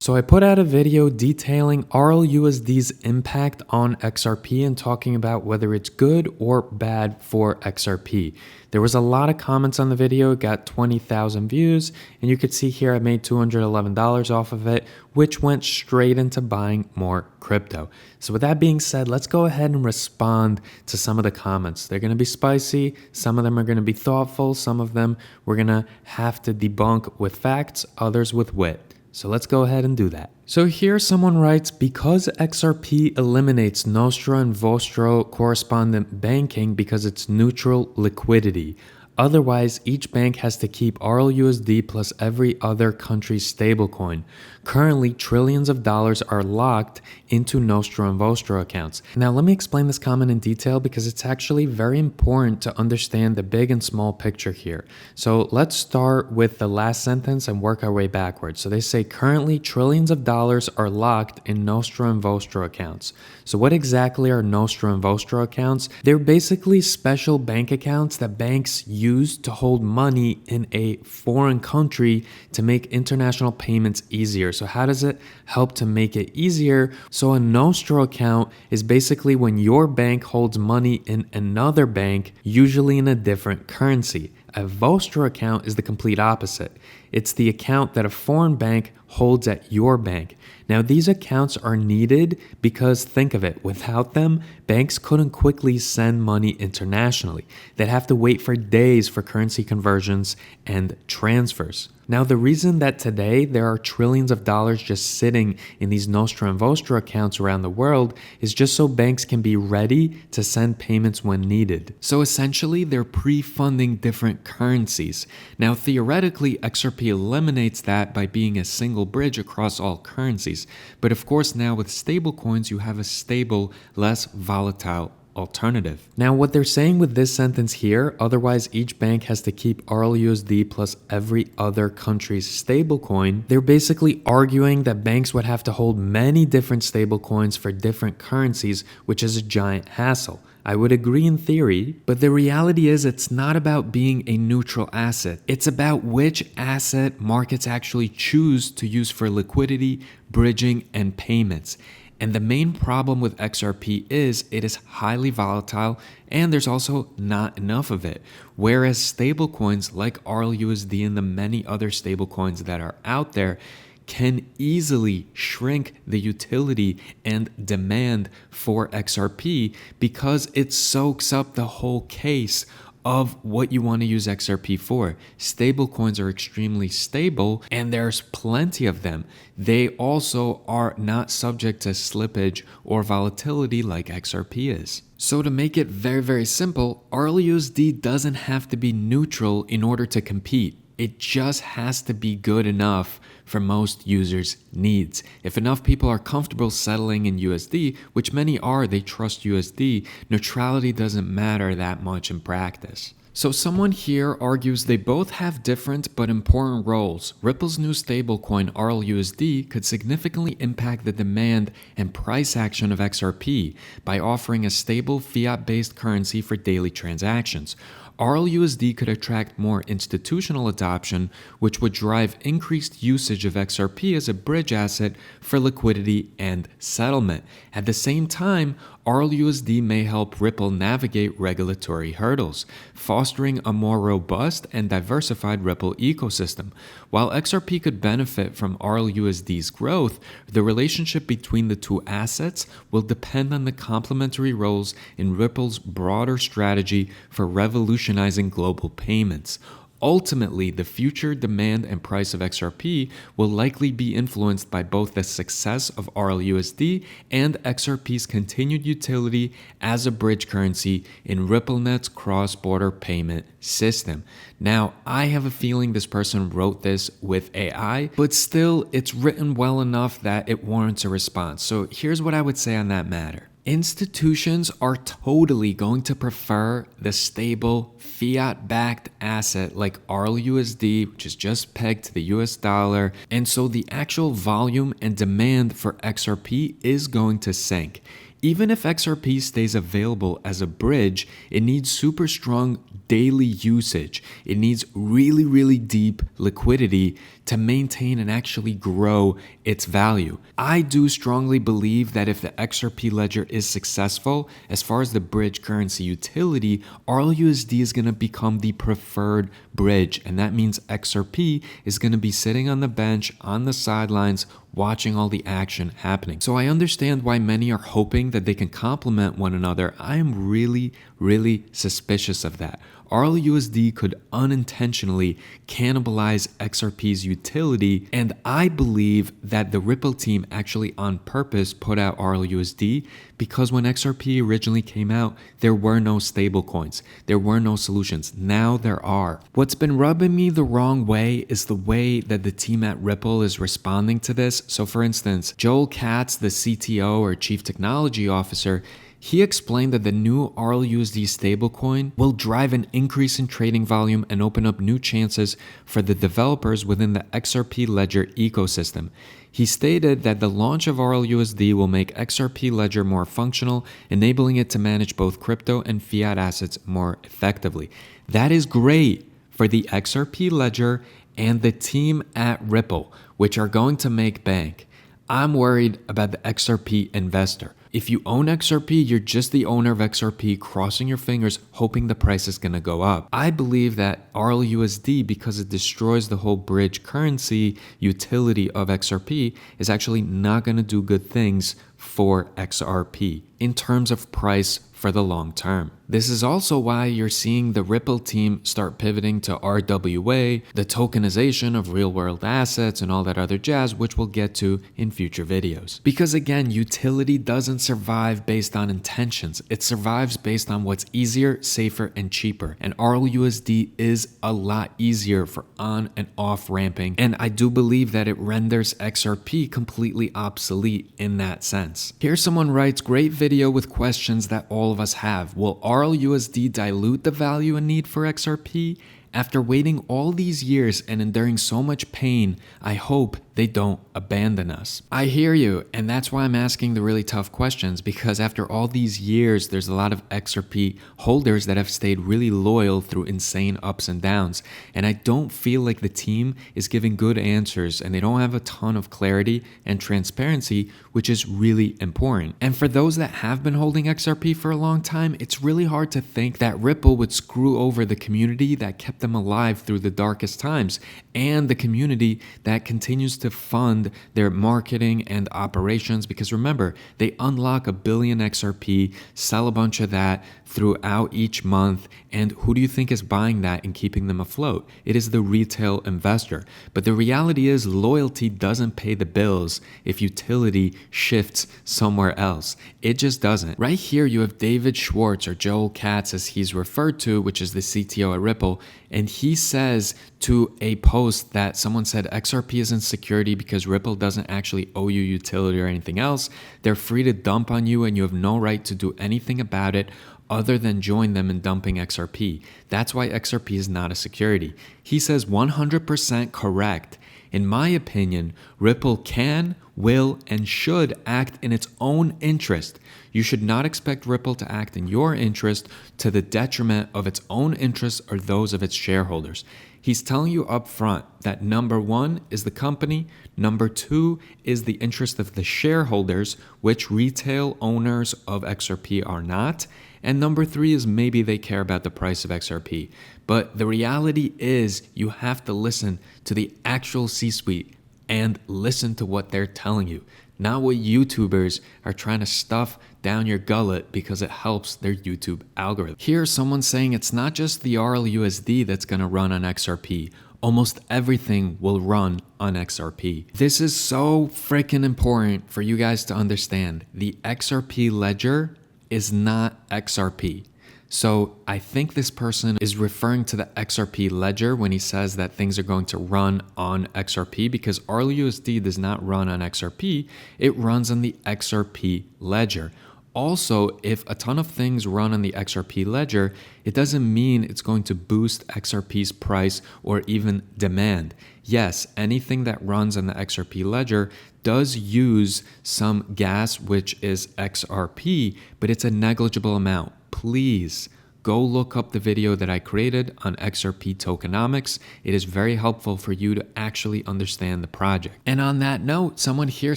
So I put out a video detailing RLUSD's impact on XRP and talking about whether it's good or bad for XRP. There was a lot of comments on the video, it got 20,000 views, and you could see here I made $211 off of it, which went straight into buying more crypto. So with that being said, let's go ahead and respond to some of the comments. They're going to be spicy, some of them are going to be thoughtful, some of them we're going to have to debunk with facts, others with wit. So let's go ahead and do that. So here someone writes, because XRP eliminates Nostro and Vostro correspondent banking because it's neutral liquidity. Otherwise, each bank has to keep RLUSD plus every other country's stablecoin. Currently, trillions of dollars are locked into Nostro and Vostro accounts. Now, let me explain this comment in detail because it's actually very important to understand the big and small picture here. So let's start with the last sentence and work our way backwards. So they say currently trillions of dollars are locked in Nostro and Vostro accounts. So what exactly are Nostro and Vostro accounts? They're basically special bank accounts that banks use to hold money in a foreign country to make international payments easier. So how does it help to make it easier? So a Nostro account is basically when your bank holds money in another bank, usually in a different currency. A Vostro account is the complete opposite. It's the account that a foreign bank holds at your bank. Now, these accounts are needed because think of it, without them, banks couldn't quickly send money internationally. They'd have to wait for days for currency conversions and transfers. Now, the reason that today there are trillions of dollars just sitting in these Nostro and Vostro accounts around the world is just so banks can be ready to send payments when needed. So essentially, they're pre-funding different currencies. Now, theoretically, XRP eliminates that by being a single bridge across all currencies. But of course, now with stablecoins, you have a stable, less volatile alternative. Now, what they're saying with this sentence here, otherwise each bank has to keep RLUSD plus every other country's stablecoin, they're basically arguing that banks would have to hold many different stablecoins for different currencies, which is a giant hassle. I would agree in theory, but the reality is it's not about being a neutral asset. It's about which asset markets actually choose to use for liquidity, bridging, and payments. And the main problem with XRP is it is highly volatile and there's also not enough of it. Whereas stablecoins like RLUSD and the many other stablecoins that are out there can easily shrink the utility and demand for XRP because it soaks up the whole case of what you want to use XRP for. Stablecoins are extremely stable and there's plenty of them. They also are not subject to slippage or volatility like XRP is. So to make it very, very simple, RLUSD doesn't have to be neutral in order to compete. It just has to be good enough for most users' needs. If enough people are comfortable settling in USD, which many are, they trust USD, neutrality doesn't matter that much in practice. So someone here argues they both have different but important roles. Ripple's new stablecoin RLUSD could significantly impact the demand and price action of XRP by offering a stable fiat-based currency for daily transactions. RLUSD could attract more institutional adoption, which would drive increased usage of XRP as a bridge asset for liquidity and settlement. At the same time, RLUSD may help Ripple navigate regulatory hurdles, fostering a more robust and diversified Ripple ecosystem. While XRP could benefit from RLUSD's growth, the relationship between the two assets will depend on the complementary roles in Ripple's broader strategy for revolutionizing global payments. Ultimately, the future demand and price of XRP will likely be influenced by both the success of RLUSD and XRP's continued utility as a bridge currency in RippleNet's cross-border payment system. Now, I have a feeling this person wrote this with AI, but still, it's written well enough that it warrants a response. So here's what I would say on that matter. Institutions are totally going to prefer the stable fiat-backed asset like RLUSD, which is just pegged to the US dollar, and so the actual volume and demand for XRP is going to sink. Even if XRP stays available as a bridge, it needs super strong daily usage. It needs really, really deep liquidity to maintain and actually grow its value. I do strongly believe that if the XRP ledger is successful, as far as the bridge currency utility, RLUSD is going to become the preferred bridge. And that means XRP is going to be sitting on the bench, on the sidelines, watching all the action happening. So I understand why many are hoping that they can complement one another. I am really, really suspicious of that. RLUSD could unintentionally cannibalize XRP's utility, and I believe that the Ripple team actually on purpose put out RLUSD because when XRP originally came out, there were no stablecoins. There were no solutions. Now there are. What's been rubbing me the wrong way is the way that the team at Ripple is responding to this. So for instance, Joel Katz, the CTO or Chief Technology Officer, he explained that the new RLUSD stablecoin will drive an increase in trading volume and open up new chances for the developers within the XRP Ledger ecosystem. He stated that the launch of RLUSD will make XRP Ledger more functional, enabling it to manage both crypto and fiat assets more effectively. That is great for the XRP Ledger and the team at Ripple, which are going to make bank. I'm worried about the XRP investor. If you own XRP, you're just the owner of XRP crossing your fingers hoping the price is going to go up. I believe that RLUSD, because it destroys the whole bridge currency utility of XRP, is actually not going to do good things for XRP in terms of price for the long term. This is also why you're seeing the Ripple team start pivoting to RWA, the tokenization of real-world assets and all that other jazz, which we'll get to in future videos. Because again, utility doesn't survive based on intentions. It survives based on what's easier, safer, and cheaper. And RLUSD is a lot easier for on and off ramping. And I do believe that it renders XRP completely obsolete in that sense. Here someone writes, great video with questions that all of us have. Will RLUSD dilute the value and need for XRP? After waiting all these years and enduring so much pain, I hope they don't abandon us. I hear you, and that's why I'm asking the really tough questions, because after all these years, there's a lot of XRP holders that have stayed really loyal through insane ups and downs, and I don't feel like the team is giving good answers, and they don't have a ton of clarity and transparency, which is really important. And for those that have been holding XRP for a long time, it's really hard to think that Ripple would screw over the community that kept them alive through the darkest times, and the community that continues to fund their marketing and operations, because remember, they unlock 1 billion XRP, sell a bunch of that throughout each month, and who do you think is buying that and keeping them afloat? It is the retail investor. But the reality is loyalty doesn't pay the bills if utility shifts somewhere else. It just doesn't. Right here you have David Schwartz, or Joel Katz as he's referred to, which is the CTO at Ripple, and he says to a post that someone said XRP isn't security because Ripple doesn't actually owe you utility or anything else. They're free to dump on you and you have no right to do anything about it other than join them in dumping XRP. That's why XRP is not a security. He says 100% correct. In my opinion, Ripple can, will, and should act in its own interest. You should not expect Ripple to act in your interest to the detriment of its own interests or those of its shareholders. He's telling you up front that number one is the company, number two is the interest of the shareholders, which retail owners of XRP are not, and number three is maybe they care about the price of XRP. But the reality is you have to listen to the actual C-suite and listen to what they're telling you, not what YouTubers are trying to stuff down your gullet because it helps their YouTube algorithm. Here's someone saying it's not just the RLUSD that's going to run on XRP. Almost everything will run on XRP. This is so freaking important for you guys to understand. The XRP ledger is not XRP. So I think this person is referring to the XRP ledger when he says that things are going to run on XRP, because RLUSD does not run on XRP, it runs on the XRP ledger. Also, if a ton of things run on the XRP ledger, it doesn't mean it's going to boost XRP's price or even demand. Yes, anything that runs on the XRP ledger does use some gas, which is XRP, but it's a negligible amount. Please go look up the video that I created on XRP tokenomics. It is very helpful for you to actually understand the project. And on that note, someone here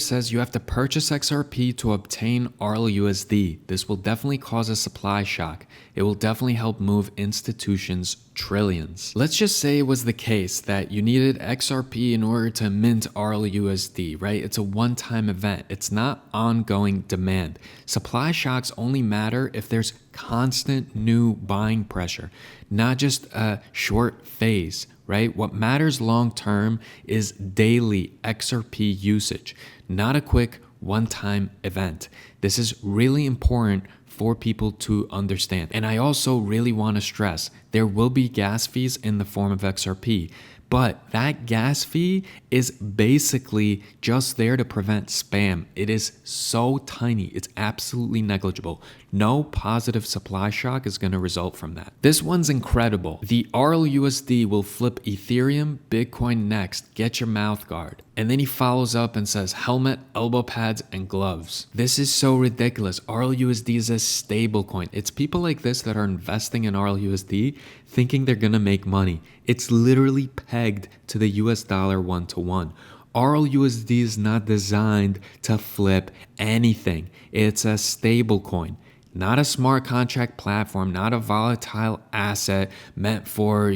says you have to purchase XRP to obtain RLUSD. This will definitely cause a supply shock. It will definitely help move institutions trillions. Let's just say it was the case that you needed XRP in order to mint RLUSD, right? It's a one-time event. It's not ongoing demand. Supply shocks only matter if there's constant new buying pressure, not just a short phase, right? What matters long-term is daily XRP usage, not a quick one-time event. This is really important for people to understand. And I also really want to stress, there will be gas fees in the form of XRP, but that gas fee is basically just there to prevent spam. It is so tiny, it's absolutely negligible. No positive supply shock is going to result from that. This one's incredible. The RLUSD will flip Ethereum, Bitcoin next. Get your mouth guard. And then he follows up and says helmet, elbow pads, and gloves. This is so ridiculous. RLUSD is a stable coin. It's people like this that are investing in RLUSD thinking they're going to make money. It's literally pegged to the US dollar 1-to-1. RLUSD is not designed to flip anything. It's a stable coin. Not a smart contract platform, not a volatile asset meant for,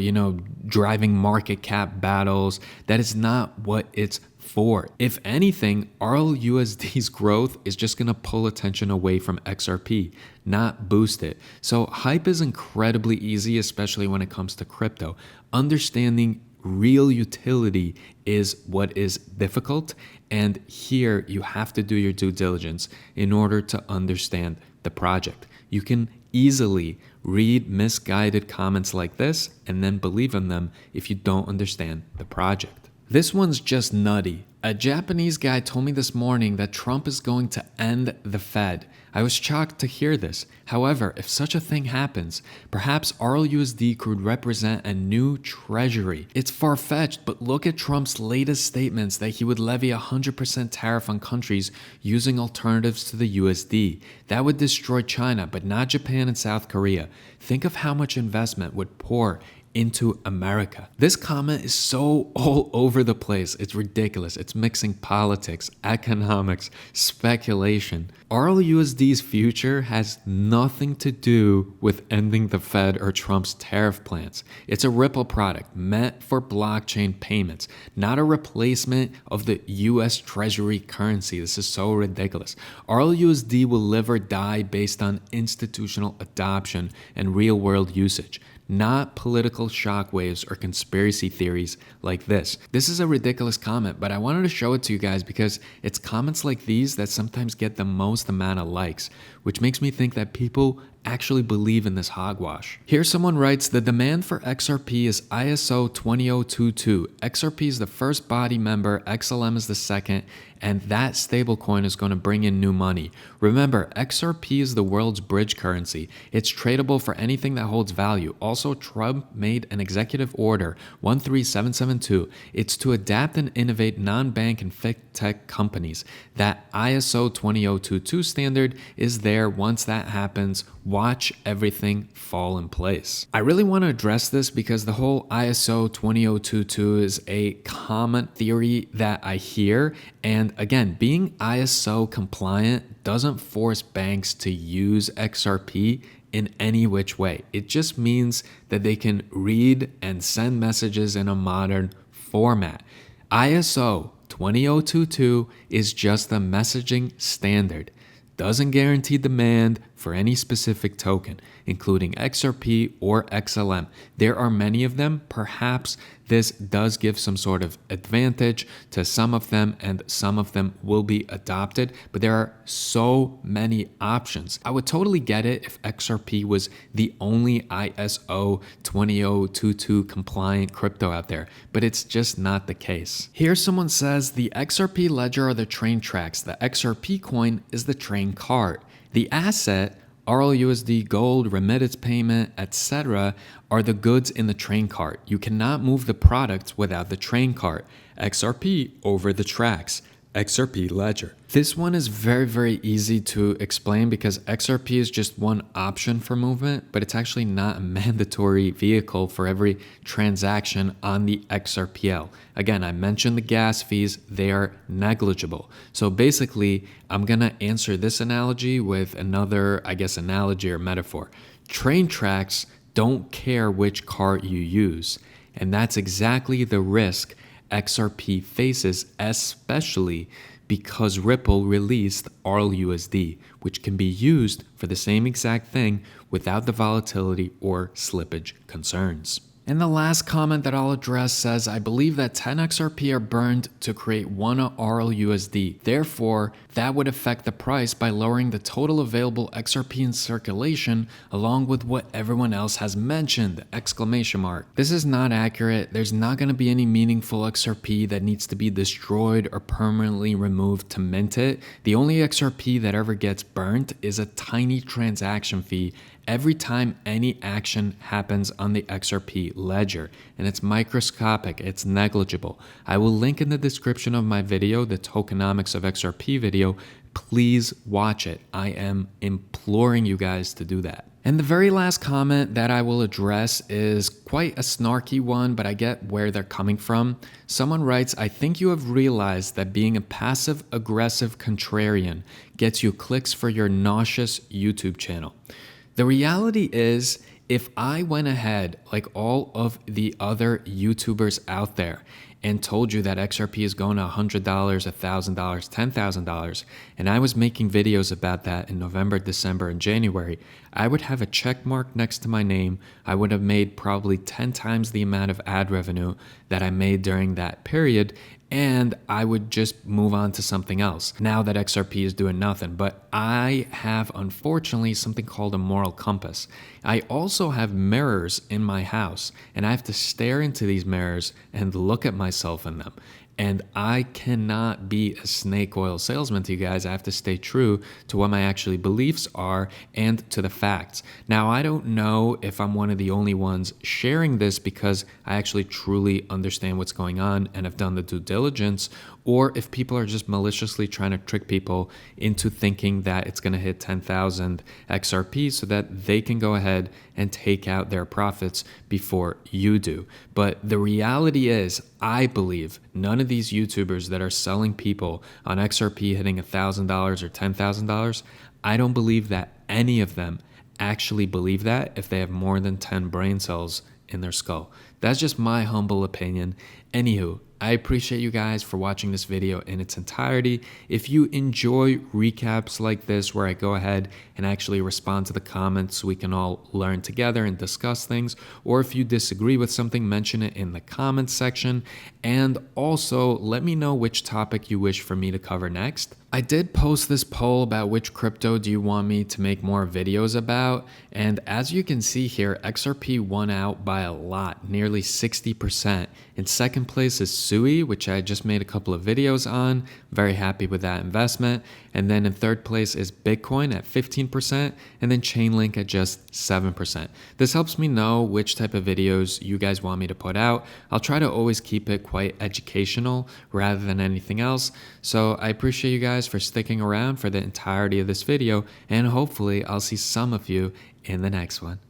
driving market cap battles. That is not what it's for. If anything, RLUSD's growth is just going to pull attention away from XRP, not boost it. So hype is incredibly easy, especially when it comes to crypto. Understanding real utility is what is difficult. And here you have to do your due diligence in order to understand the project. You can easily read misguided comments like this and then believe in them if you don't understand the project. This one's just nutty. A Japanese guy told me this morning that Trump is going to end the Fed. I was shocked to hear this. However, if such a thing happens, perhaps RLUSD could represent a new treasury. It's far-fetched, but look at Trump's latest statements that he would levy 100% tariff on countries using alternatives to the USD. That would destroy China, but not Japan and South Korea. Think of how much investment would pour into America. This comment is so all over the place. It's ridiculous. It's mixing politics, economics, speculation. RLUSD's future has nothing to do with ending the Fed or Trump's tariff plans. It's a Ripple product meant for blockchain payments, not a replacement of the US Treasury currency. This is so ridiculous. RLUSD will live or die based on institutional adoption and real-world usage, not political shockwaves or conspiracy theories like this. This is a ridiculous comment, but I wanted to show it to you guys because it's comments like these that sometimes get the most amount of likes, which makes me think that people actually believe in this hogwash. Here someone writes, the demand for XRP is ISO 20022. XRP is the first body member, XLM is the second, and that stablecoin is going to bring in new money. Remember, XRP is the world's bridge currency. It's tradable for anything that holds value. Also, Trump made an executive order 13772. It's to adapt and innovate non-bank and fintech companies. That ISO 20022 standard is there. Once that happens, watch everything fall in place. I really want to address this because the whole ISO 20022 is a common theory that I hear. And again, being ISO compliant doesn't force banks to use XRP in any which way. It just means that they can read and send messages in a modern format. ISO 20022 is just the messaging standard. Doesn't guarantee demand for any specific token, including XRP or XLM. There are many of them. Perhaps this does give some sort of advantage to some of them, and some of them will be adopted, but there are so many options. I would totally get it if XRP was the only ISO 20022 compliant crypto out there, but it's just not the case. Here someone says the XRP ledger are the train tracks, the XRP coin is the train cart. The asset, RLUSD, gold, remittance payment, etc., are the goods in the train cart. You cannot move the product without the train cart. XRP over the tracks. XRP ledger. This one is very, very easy to explain because XRP is just one option for movement, but it's actually not a mandatory vehicle for every transaction on the XRPL. Again, I mentioned the gas fees, they are negligible. So basically, I'm gonna answer this analogy with another, I guess, analogy or metaphor. Train tracks don't care which cart you use, and that's exactly the risk XRP faces, especially because Ripple released RLUSD, which can be used for the same exact thing without the volatility or slippage concerns. And the last comment that I'll address says, I believe that 10 XRP are burned to create 1 RLUSD. Therefore, that would affect the price by lowering the total available XRP in circulation along with what everyone else has mentioned! Exclamation mark. This is not accurate. There's not going to be any meaningful XRP that needs to be destroyed or permanently removed to mint it. The only XRP that ever gets burnt is a tiny transaction fee every time any action happens on the XRP ledger, and it's microscopic, it's negligible. I will link in the description of my video, the tokenomics of XRP video. Please watch it. I am imploring you guys to do that. And the very last comment that I will address is quite a snarky one, but I get where they're coming from. Someone writes, I think you have realized that being a passive-aggressive contrarian gets you clicks for your nauseous YouTube channel. The reality is, if I went ahead, like all of the other YouTubers out there, and told you that XRP is going to $100, $1,000, $10,000, and I was making videos about that in November, December, and January, I would have a check mark next to my name. I would have made probably 10 times the amount of ad revenue that I made during that period, and I would just move on to something else now that XRP is doing nothing. But I have, unfortunately, something called a moral compass. I also have mirrors in my house, and I have to stare into these mirrors and look at myself in them. And I cannot be a snake oil salesman to you guys. I have to stay true to what my actually beliefs are and to the facts. Now, I don't know if I'm one of the only ones sharing this because I actually truly understand what's going on and have done the due diligence, or if people are just maliciously trying to trick people into thinking that it's going to hit 10,000 XRP so that they can go ahead and take out their profits before you do. But the reality is, I believe none of these YouTubers that are selling people on XRP hitting $1,000 or $10,000, I don't believe that any of them actually believe that if they have more than 10 brain cells in their skull. That's just my humble opinion. Anywho, I appreciate you guys for watching this video in its entirety. If you enjoy recaps like this where I go ahead and actually respond to the comments so we can all learn together and discuss things, or if you disagree with something, mention it in the comments section. And also let me know which topic you wish for me to cover next. I did post this poll about which crypto do you want me to make more videos about, and as you can see here, XRP won out by a lot, nearly 60%. In second place is Sui, which I just made a couple of videos on. Very happy with that investment. And then in third place is Bitcoin at 15%, and then Chainlink at just 7%. This helps me know which type of videos you guys want me to put out. I'll try to always keep it quite educational rather than anything else. So I appreciate you guys for sticking around for the entirety of this video, and hopefully I'll see some of you in the next one.